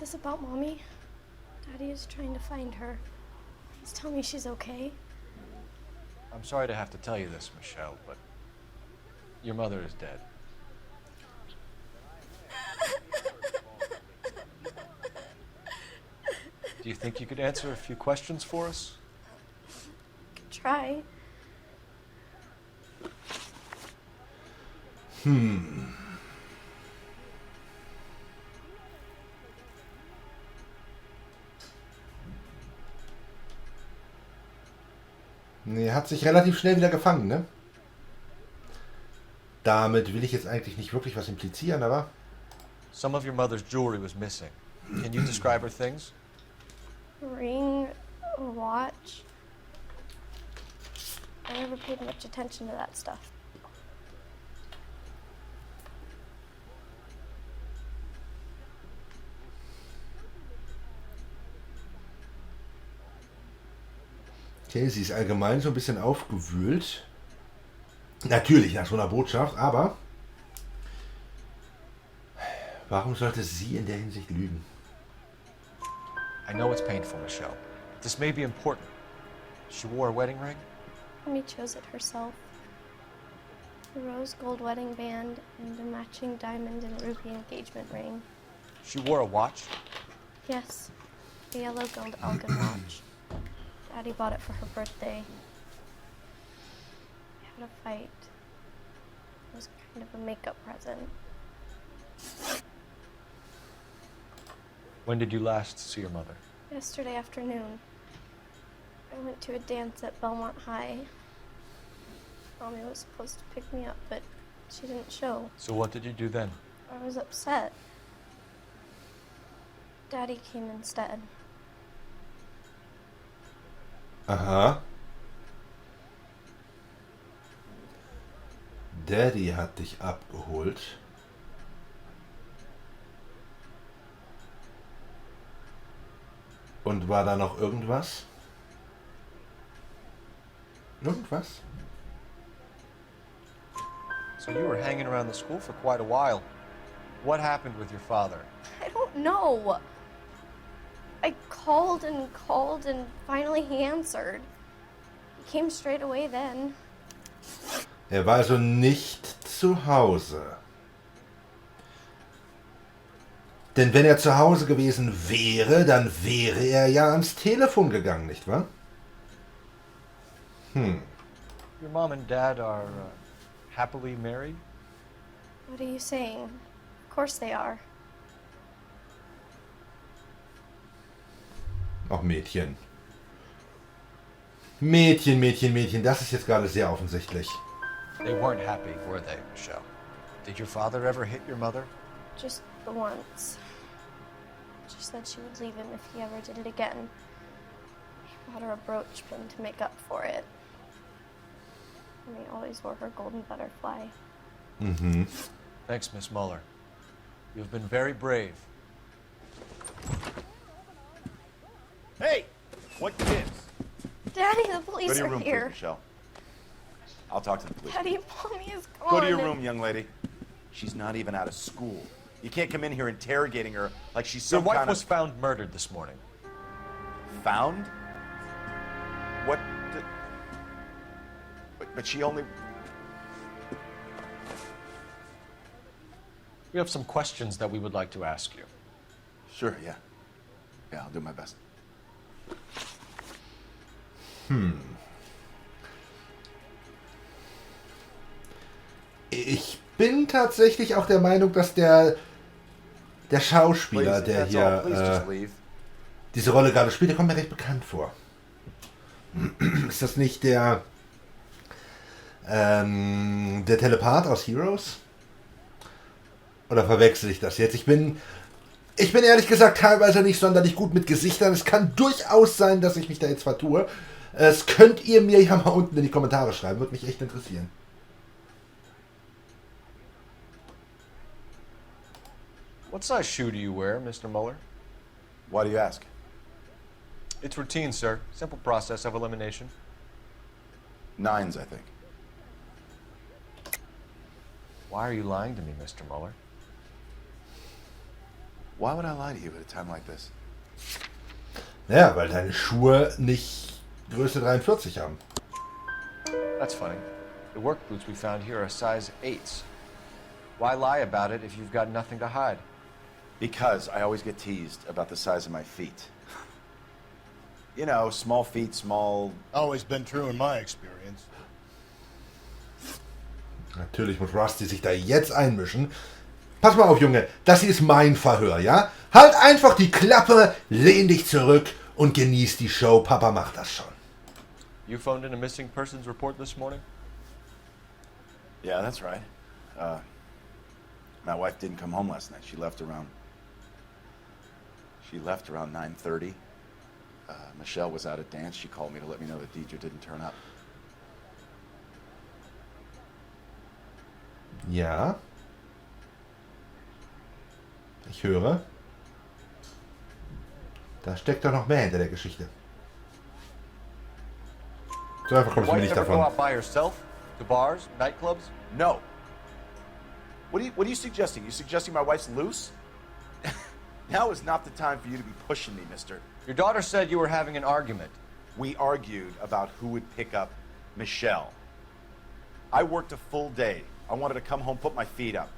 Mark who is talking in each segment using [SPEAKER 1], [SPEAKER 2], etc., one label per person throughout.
[SPEAKER 1] this about Mommy? Daddy is trying to find her. He's telling me she's okay.
[SPEAKER 2] I'm sorry to have to tell you this, Michelle, but your mother is dead. Do you think you could answer a few questions for us?
[SPEAKER 1] Could try.
[SPEAKER 3] Nee, hat sich relativ schnell wieder gefangen, ne? Damit will ich jetzt eigentlich nicht wirklich was implizieren, aber...
[SPEAKER 2] Some of your mother's jewelry was missing. Can you describe her things?
[SPEAKER 1] Ring, a watch. I never paid much attention to that stuff.
[SPEAKER 3] Okay, sie ist allgemein so ein bisschen aufgewühlt. Natürlich nach so einer Botschaft, aber warum sollte sie in der Hinsicht lügen?
[SPEAKER 2] I know it's painful, Michelle. This may be important. She wore a wedding ring?
[SPEAKER 1] Mommy chose it herself. A rose gold wedding band and a matching diamond and ruby engagement ring.
[SPEAKER 2] She wore a watch?
[SPEAKER 1] Yes, a yellow gold Elgin watch. Daddy bought it for her birthday. We had a fight. It was kind of a makeup present.
[SPEAKER 2] When did you last see your mother?
[SPEAKER 1] Yesterday afternoon. I went to a dance at Belmont High. Mommy was supposed to pick me up, but she didn't show.
[SPEAKER 2] So what did you do then?
[SPEAKER 1] I was upset. Daddy came instead.
[SPEAKER 3] Aha. Daddy hat dich abgeholt. Und war da noch irgendwas? Irgendwas?
[SPEAKER 2] So you were hanging around the school for quite a while. What happened with your father?
[SPEAKER 1] I don't know. I called and finally he answered. He came straight away then.
[SPEAKER 3] Er war also nicht zu Hause. Denn wenn er zu Hause gewesen wäre, dann wäre er ja ans Telefon gegangen, nicht wahr?
[SPEAKER 2] Your mom and dad are happily married?
[SPEAKER 1] What are you saying? Of course they are.
[SPEAKER 3] Ach, Mädchen. Mädchen, Mädchen, Mädchen, das ist jetzt gerade sehr offensichtlich.
[SPEAKER 2] They weren't happy, were they, Michelle? Did your father ever hit your mother?
[SPEAKER 1] Just the once. She said she would leave him if he ever did it again. He bought her a brooch pin to make up for it. And he always wore her golden butterfly.
[SPEAKER 3] Mhm.
[SPEAKER 2] Thanks, Miss Muller. You've been very brave.
[SPEAKER 4] Hey! What gives?
[SPEAKER 1] Daddy, the
[SPEAKER 4] Go
[SPEAKER 1] police
[SPEAKER 4] to your
[SPEAKER 1] are
[SPEAKER 4] room, please,
[SPEAKER 1] here.
[SPEAKER 4] Michelle. I'll talk to the police.
[SPEAKER 1] Daddy, Mommy is gone.
[SPEAKER 4] Go to your room, young lady. She's not even out of school. You can't come in here interrogating her like she's
[SPEAKER 2] Your
[SPEAKER 4] some
[SPEAKER 2] wife
[SPEAKER 4] kind
[SPEAKER 2] was
[SPEAKER 4] of...
[SPEAKER 2] found murdered this morning.
[SPEAKER 4] Found? What the... But she only...
[SPEAKER 2] We have some questions that we would like to ask you.
[SPEAKER 4] Sure, yeah. Yeah, I'll do my best.
[SPEAKER 3] Ich bin tatsächlich auch der Meinung, dass der Schauspieler,
[SPEAKER 4] Please,
[SPEAKER 3] der
[SPEAKER 4] that's all. Please
[SPEAKER 3] hier
[SPEAKER 4] just leave.
[SPEAKER 3] diese Rolle gerade spielt, der kommt mir recht bekannt vor. Ist das nicht der Telepath aus Heroes? Oder verwechsel ich das jetzt? Ich bin ehrlich gesagt teilweise nicht sonderlich gut mit Gesichtern. Es kann durchaus sein, dass ich mich da jetzt vertue. Es könnt ihr mir ja mal unten in die Kommentare schreiben. Würde mich echt interessieren.
[SPEAKER 2] What size shoe do you wear, Mr. Muller?
[SPEAKER 4] Why do you ask?
[SPEAKER 2] It's routine, sir. Simple process of elimination.
[SPEAKER 4] 9s, I think.
[SPEAKER 2] Why are you lying to me, Mr. Muller?
[SPEAKER 4] Why would I lie to you at a time like this?
[SPEAKER 3] Naja, weil deine Schuhe nicht Größe 43 haben.
[SPEAKER 2] That's funny. The work boots we found here are size 8s. Why lie about it if you've got nothing to hide?
[SPEAKER 4] Because I always get teased about the size of my feet. You know, small feet, small...
[SPEAKER 5] Always been true in my experience.
[SPEAKER 3] Natürlich muss Rusty sich da jetzt einmischen. Pass mal auf, Junge. Das hier ist mein Verhör, ja? Halt einfach die Klappe, lehn dich zurück und genieß die Show. Papa macht das schon.
[SPEAKER 2] You phoned in a missing persons report this morning?
[SPEAKER 4] Yeah, that's right. My wife didn't come home last night. She left around 9:30. Michelle was out at dance. She called me to let me know that Deidre didn't turn up.
[SPEAKER 3] Ja. Ich höre. Da steckt doch noch mehr hinter der Geschichte. So einfach kommst du mir
[SPEAKER 2] Wife
[SPEAKER 3] nicht
[SPEAKER 2] ever go
[SPEAKER 3] davon.
[SPEAKER 2] out by herself? To bars, nightclubs?
[SPEAKER 4] No. What are you suggesting? You suggesting my wife's loose? Now is not the time for you to be pushing me, mister.
[SPEAKER 2] Your daughter said you were having an argument.
[SPEAKER 4] We argued about who would pick up Michelle. I worked a full day. I wanted to come home, put my feet up.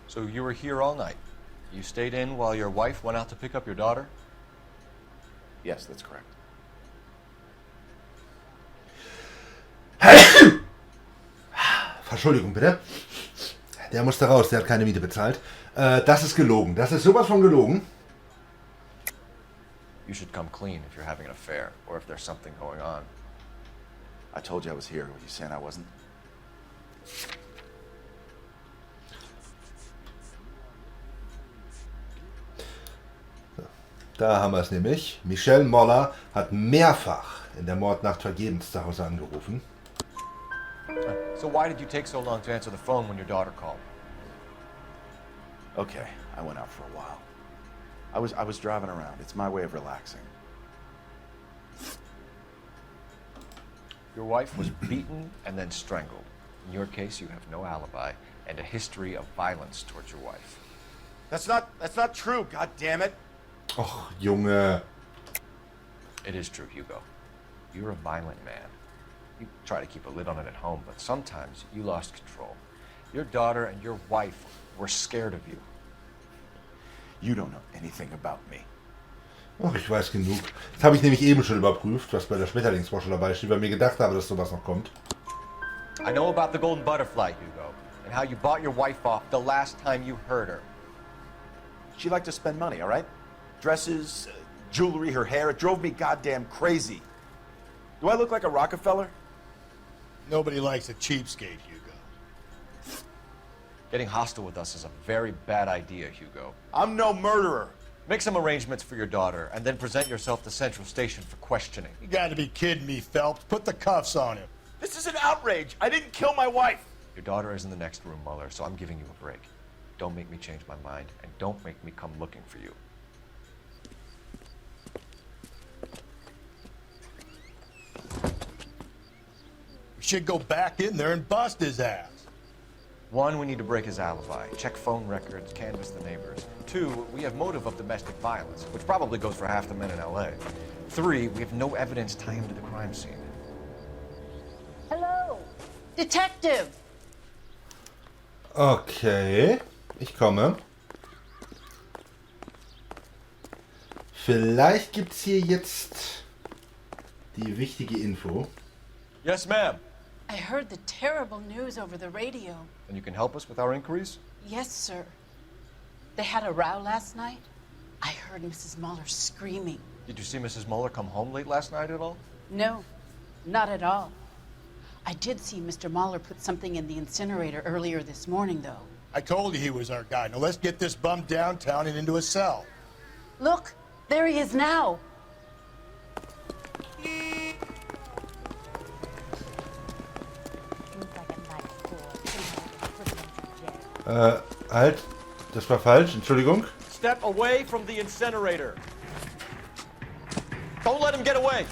[SPEAKER 2] So you were here all night. You stayed in while your wife went out to pick up your daughter?
[SPEAKER 4] Yes, that's correct.
[SPEAKER 3] Entschuldigung, bitte. Der musste raus, der hat keine Miete bezahlt. Das ist gelogen. Das ist sowas von gelogen.
[SPEAKER 2] You should come clean if you're having an affair or if there's something going on.
[SPEAKER 4] I told you I was here. Were you saying I wasn't?
[SPEAKER 3] Da haben wir es nämlich. Michelle Moller hat mehrfach in der Mordnacht vergebens zu Hause angerufen.
[SPEAKER 2] So why did you take so long to answer the phone when your daughter called?
[SPEAKER 4] Okay, I went out for a while. I was driving around. It's my way of relaxing.
[SPEAKER 2] Your wife was beaten and then strangled. In your case, you have no alibi and a history of violence towards your wife.
[SPEAKER 4] That's not true, god damn it.
[SPEAKER 3] Och, Junge.
[SPEAKER 2] It is true, Hugo. You're a violent man. You try to keep a lid on it at home, but sometimes you lost control. Your daughter and your wife were scared of you.
[SPEAKER 4] You don't know anything about me.
[SPEAKER 3] Ach, ich weiß genug. Das habe ich nämlich eben schon überprüft, was bei der Schmetterlingsforschung dabei steht, weil ich mir gedacht habe, dass sowas noch kommt.
[SPEAKER 2] I know about the golden butterfly, Hugo, and how you bought your wife off the last time you heard her.
[SPEAKER 4] She liked to spend money, all right? Dresses, jewelry, her hair. It drove me goddamn crazy. Do I look like a Rockefeller?
[SPEAKER 5] Nobody likes a cheapskate, Hugo.
[SPEAKER 2] Getting hostile with us is a very bad idea, Hugo.
[SPEAKER 4] I'm no murderer.
[SPEAKER 2] Make some arrangements for your daughter, and then present yourself to Central Station for questioning.
[SPEAKER 5] You gotta be kidding me, Phelps. Put the cuffs on him.
[SPEAKER 4] This is an outrage. I didn't kill my wife.
[SPEAKER 2] Your daughter is in the next room, Mueller, so I'm giving you a break. Don't make me change my mind, and don't make me come looking for you.
[SPEAKER 5] We should go back in there and bust his ass.
[SPEAKER 2] 1, we need to break his alibi, check phone records, canvass the neighbors. 2, we have motive of domestic violence, which probably goes for half the men in L.A. 3, we have no evidence tying him to the crime scene.
[SPEAKER 6] Hello, Detective.
[SPEAKER 3] Okay, ich komme. Vielleicht gibt es hier jetzt die wichtige Info.
[SPEAKER 2] Yes, ma'am.
[SPEAKER 6] I heard the terrible news over the radio.
[SPEAKER 2] And you can help us with our inquiries?
[SPEAKER 6] Yes, sir. They had a row last night. I heard Mrs. Mueller screaming.
[SPEAKER 2] Did you see Mrs. Mueller come home late last night at all?
[SPEAKER 6] No, not at all. I did see Mr. Mueller put something in the incinerator earlier this morning, though.
[SPEAKER 5] I told you he was our guy. Now let's get this bum downtown and into a cell.
[SPEAKER 6] Look, there he is now.
[SPEAKER 3] Halt. Das war falsch. Entschuldigung.
[SPEAKER 2] Step away from the incinerator. Don't let him get away.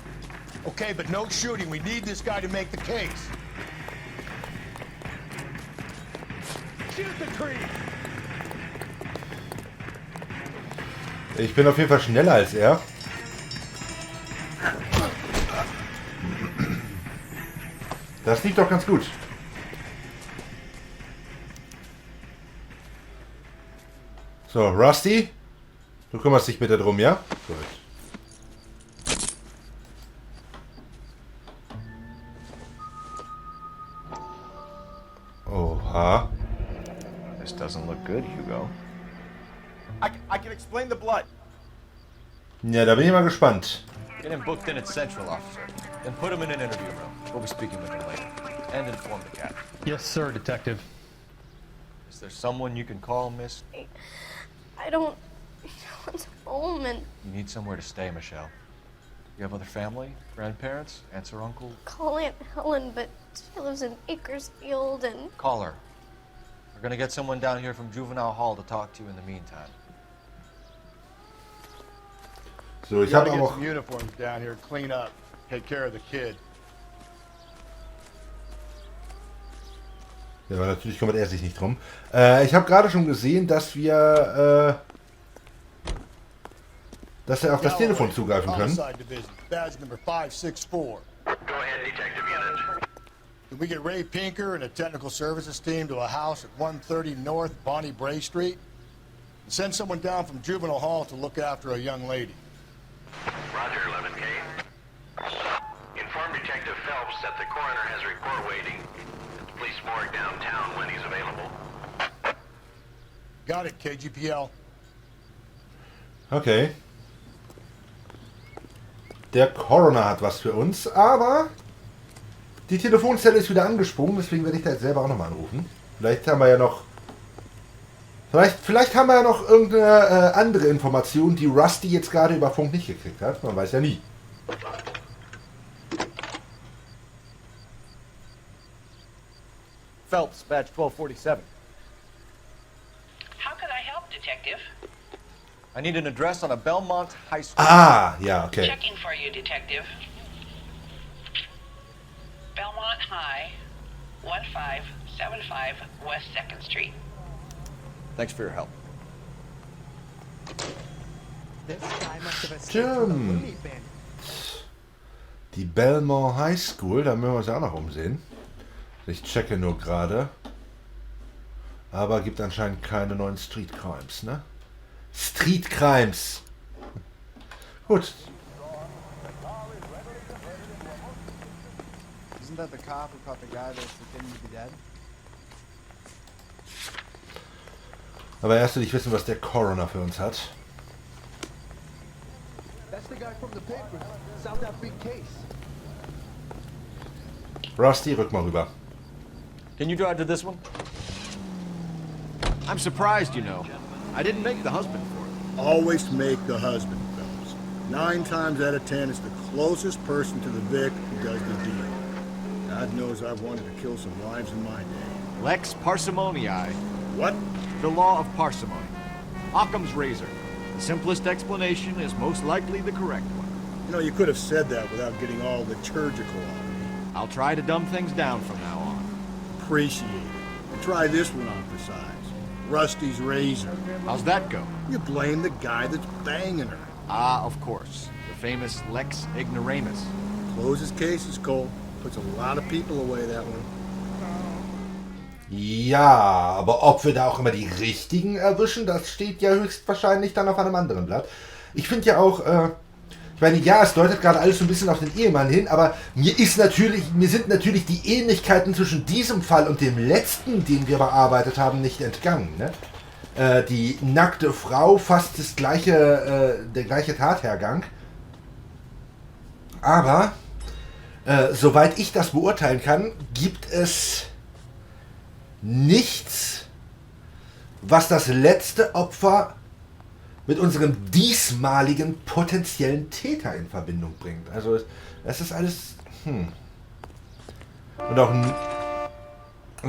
[SPEAKER 5] Okay, but no shooting. We need this guy to make the case. Shoot the tree.
[SPEAKER 3] Ich bin auf jeden Fall schneller als er. Das liegt doch ganz gut. So, Rusty, du kümmerst dich bitte drum, ja? Gut. Oha.
[SPEAKER 2] This doesn't look good, Hugo.
[SPEAKER 4] I can explain the blood.
[SPEAKER 3] Ja, da bin ich mal gespannt.
[SPEAKER 2] Get him booked in at Central, officer. Then put him in an interview room. We'll be speaking with him later. And inform the captain.
[SPEAKER 7] Yes, sir, Detective.
[SPEAKER 2] Is there someone you can call, miss?
[SPEAKER 1] I don't want home, and
[SPEAKER 2] You need somewhere to stay, Michelle. You have other family? Grandparents? Aunts or uncle?
[SPEAKER 1] call Aunt Helen, but she lives in Bakersfield, and
[SPEAKER 2] Call her. We're gonna get someone down here from Juvenile Hall to talk to you in the meantime.
[SPEAKER 3] So, ich
[SPEAKER 5] You
[SPEAKER 3] habe
[SPEAKER 5] gotta
[SPEAKER 3] aber
[SPEAKER 5] get
[SPEAKER 3] auch...
[SPEAKER 5] some uniforms down here, clean up, take care of the kid.
[SPEAKER 3] Ja, aber natürlich kümmert er sich nicht drum. Ich habe gerade schon gesehen, dass wir... dass wir auf das Telefon zugreifen können.
[SPEAKER 5] Homicide Division, badge number 564.
[SPEAKER 8] Go ahead, Detective Unit.
[SPEAKER 5] Can we get Ray Pinker and a technical services team to a house at 130 North Bonnie Bray Street? And send someone down from Juvenile Hall to look after a young lady.
[SPEAKER 8] Roger, 11K. Inform Detective Phelps that the coroner has a report waiting at the police morgue downtown when he's available.
[SPEAKER 5] Got it, KGPL.
[SPEAKER 3] Okay. Der Coroner hat was für uns, aber die Telefonzelle ist wieder angesprungen, deswegen werde ich da jetzt selber auch nochmal anrufen. Vielleicht haben wir ja noch... Vielleicht haben wir ja noch irgendeine andere Information, die Rusty jetzt gerade über Funk nicht gekriegt hat. Man weiß ja nie.
[SPEAKER 2] Phelps, badge 1247.
[SPEAKER 9] How can I help, Detective?
[SPEAKER 2] I need an address on a Belmont High School.
[SPEAKER 3] Ah, ja, okay.
[SPEAKER 9] Checking for you, Detective. Belmont High, 1575 West 2nd Street.
[SPEAKER 2] Thanks for your help.
[SPEAKER 3] Stimmt. Die Belmont High School, da müssen wir uns ja auch noch umsehen. Ich checke nur gerade. Aber gibt anscheinend keine neuen Street Crimes, ne? Street Crimes! Gut.
[SPEAKER 10] Isn't that the cop who caught the guy that's pretending to be dead?
[SPEAKER 3] Aber erst will ich wissen, was der Coroner für uns hat.
[SPEAKER 10] That's the guy from the paper. Solved that big case.
[SPEAKER 3] Rusty, rück mal rüber.
[SPEAKER 2] Can you drive to this one? I'm surprised, you know. I didn't make the husband for it.
[SPEAKER 5] Always make the husband, fellas. 9 times out of 10, it's the closest person to the Vic who does the deal. God knows I've wanted to kill some wives in my day.
[SPEAKER 2] Lex parsimoniae.
[SPEAKER 5] What?
[SPEAKER 2] The law of parsimony. Occam's razor. The simplest explanation is most likely the correct one.
[SPEAKER 5] You know, you could have said that without getting all liturgical on me.
[SPEAKER 2] I'll try to dumb things down from now on.
[SPEAKER 5] Appreciate it. And try this one on for size. Rusty's razor.
[SPEAKER 2] How's that go?
[SPEAKER 5] You blame the guy that's banging her.
[SPEAKER 2] Ah, of course. The famous Lex ignoramus.
[SPEAKER 5] Closes cases, Cole. Puts a lot of people away that one.
[SPEAKER 3] Ja, aber ob wir da auch immer die richtigen erwischen, das steht ja höchstwahrscheinlich dann auf einem anderen Blatt. Ich finde ja auch, ich meine, ja, es deutet gerade alles so ein bisschen auf den Ehemann hin, aber mir sind natürlich die Ähnlichkeiten zwischen diesem Fall und dem letzten, den wir bearbeitet haben, nicht entgangen. Ne? Die nackte Frau, fast der gleiche Tathergang. Aber, soweit ich das beurteilen kann, gibt es nichts, was das letzte Opfer mit unserem diesmaligen potenziellen Täter in Verbindung bringt. Also das ist alles... Und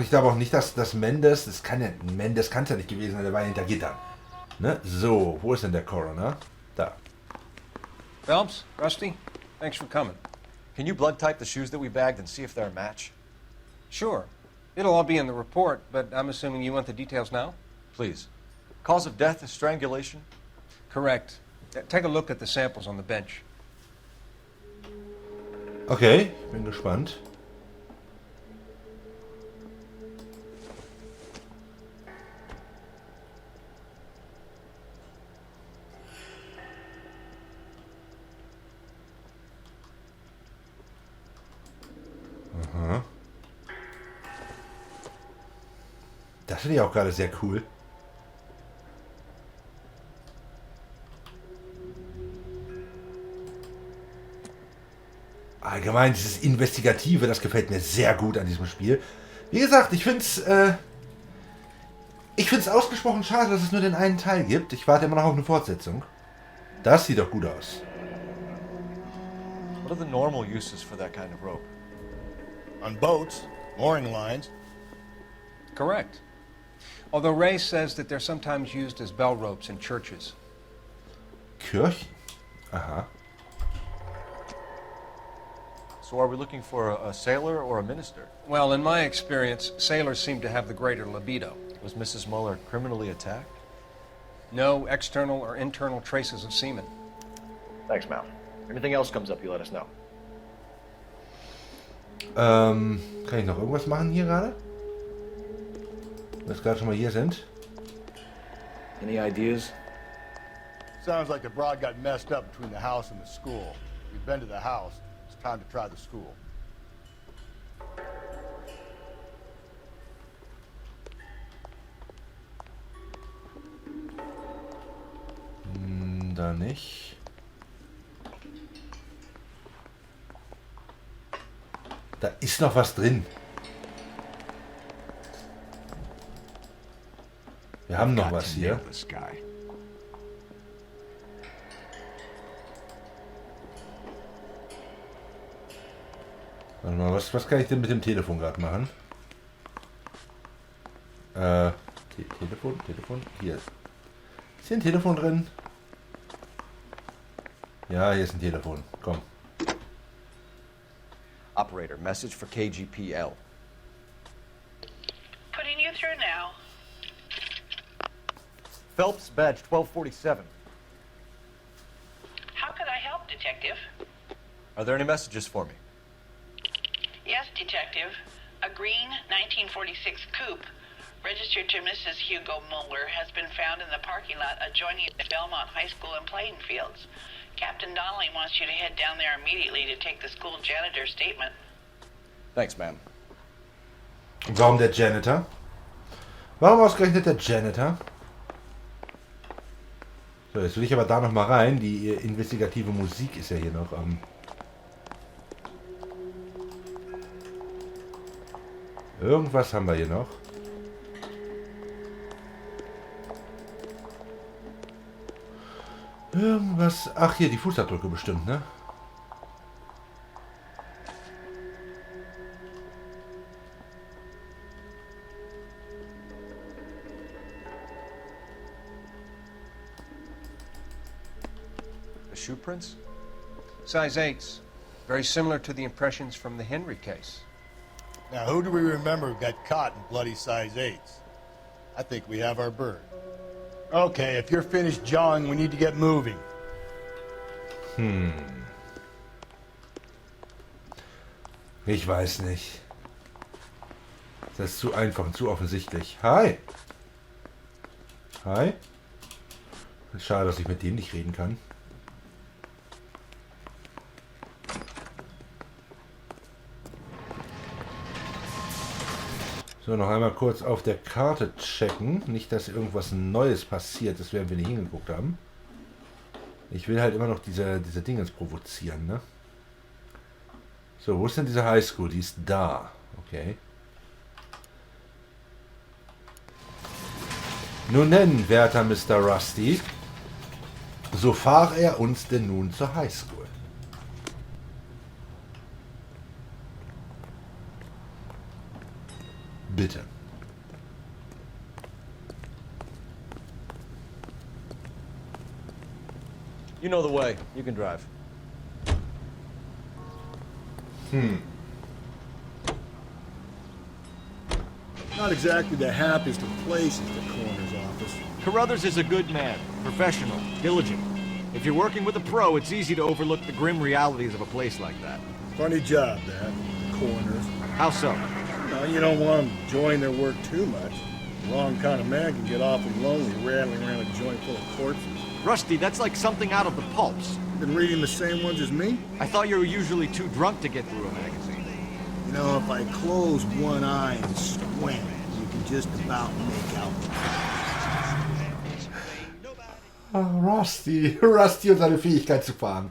[SPEAKER 3] ich glaube auch nicht, dass Mendes... Mendes kann es ja nicht gewesen sein, der war hinter Gittern. Ne? So, wo ist denn der Coroner? Da.
[SPEAKER 2] Phelps, Rusty, thanks for coming. Can you blood type the shoes that we bagged and see if they're a match?
[SPEAKER 11] Sure. It'll all be in the report, but I'm assuming you want the details now?
[SPEAKER 2] Please. Cause of death is strangulation.
[SPEAKER 11] Correct. Take a look at the samples on the bench.
[SPEAKER 3] Okay, bin gespannt. Aha. Das finde ich auch gerade sehr cool. Allgemein dieses Investigative, das gefällt mir sehr gut an diesem Spiel. Wie gesagt, ich finde es ausgesprochen schade, dass es nur den einen Teil gibt. Ich warte immer noch auf eine Fortsetzung. Das sieht doch gut aus.
[SPEAKER 2] What are the normal uses for that kind of rope?
[SPEAKER 5] On boats, mooring lines.
[SPEAKER 11] Correct. Although Ray says that they're sometimes used as bell ropes in churches.
[SPEAKER 3] Kirchen? Aha.
[SPEAKER 2] So are we looking for a sailor or a minister?
[SPEAKER 11] Well, in my experience, sailors seem to have the greater libido.
[SPEAKER 2] Was Mrs. Muller criminally attacked?
[SPEAKER 11] No external or internal traces of semen.
[SPEAKER 2] Thanks, Mal. Anything else comes up, you let us know.
[SPEAKER 3] Kann ich noch irgendwas machen hier gerade? Wenn wir gerade schon mal hier sind.
[SPEAKER 2] Any ideas?
[SPEAKER 5] Sounds like the broad got messed up between the house and the school. We've been to the house. It's time to try the school.
[SPEAKER 3] Da nicht. Da ist noch was drin. Wir haben noch was hier. Warte mal, was kann ich denn mit dem Telefon gerade machen? Telefon, hier. Ist hier ein Telefon drin? Ja, hier ist ein Telefon. Komm.
[SPEAKER 2] Operator, message for KGPL.
[SPEAKER 9] Putting you through now.
[SPEAKER 2] Phelps, badge 1247.
[SPEAKER 9] How could I help, Detective?
[SPEAKER 2] Are there any messages for me?
[SPEAKER 9] Yes, Detective. A green 1946 coupe, registered to Mrs. Hugo Muller, has been found in the parking lot adjoining the Belmont High School and playing fields. Captain Donnelly wants you to head down there immediately to take the school janitor's statement.
[SPEAKER 2] Thanks, ma'am.
[SPEAKER 3] Warum der Janitor? Warum ausgerechnet der Janitor? So, jetzt will ich aber da noch mal rein. Die investigative Musik ist ja hier noch am... Irgendwas haben wir hier noch. Irgendwas... Ach, hier, die Fußabdrücke bestimmt, ne?
[SPEAKER 2] The shoe prints?
[SPEAKER 11] Size 8s. Very similar to the impressions from the Henry case.
[SPEAKER 5] Now, who do we remember got caught in bloody size 8s? I think we have our bird. Okay, if you're finished jawing, we need to get moving.
[SPEAKER 3] Ich weiß nicht. Das ist zu einfach und zu offensichtlich. Hi! Hi? Schade, dass ich mit dem nicht reden kann. So, noch einmal kurz auf der Karte checken. Nicht, dass irgendwas Neues passiert ist, während wir nicht hingeguckt haben. Ich will halt immer noch diese Dingens provozieren, ne? So, wo ist denn diese Highschool? Die ist da. Okay. Nun denn, werter Mr. Rusty, so fahr er uns denn nun zur Highschool. Bitte.
[SPEAKER 2] You know the way. You can drive.
[SPEAKER 5] Not exactly the happiest of places, the coroner's office.
[SPEAKER 2] Carruthers is a good man, professional, diligent. If you're working with a pro, it's easy to overlook the grim realities of a place like that.
[SPEAKER 5] Funny job, that, coroner's.
[SPEAKER 2] How so?
[SPEAKER 5] No, you don't want them enjoying their work too much. The wrong kind of man can get awfully lonely rattling around a joint full of corpses.
[SPEAKER 2] Rusty, that's like something out of the pulps.
[SPEAKER 5] Been reading the same ones as me?
[SPEAKER 2] I thought you were usually too drunk to get through a magazine.
[SPEAKER 5] You know, if I close one eye and squint, you can just about make out.
[SPEAKER 3] Rusty und seine Fähigkeit zu fahren.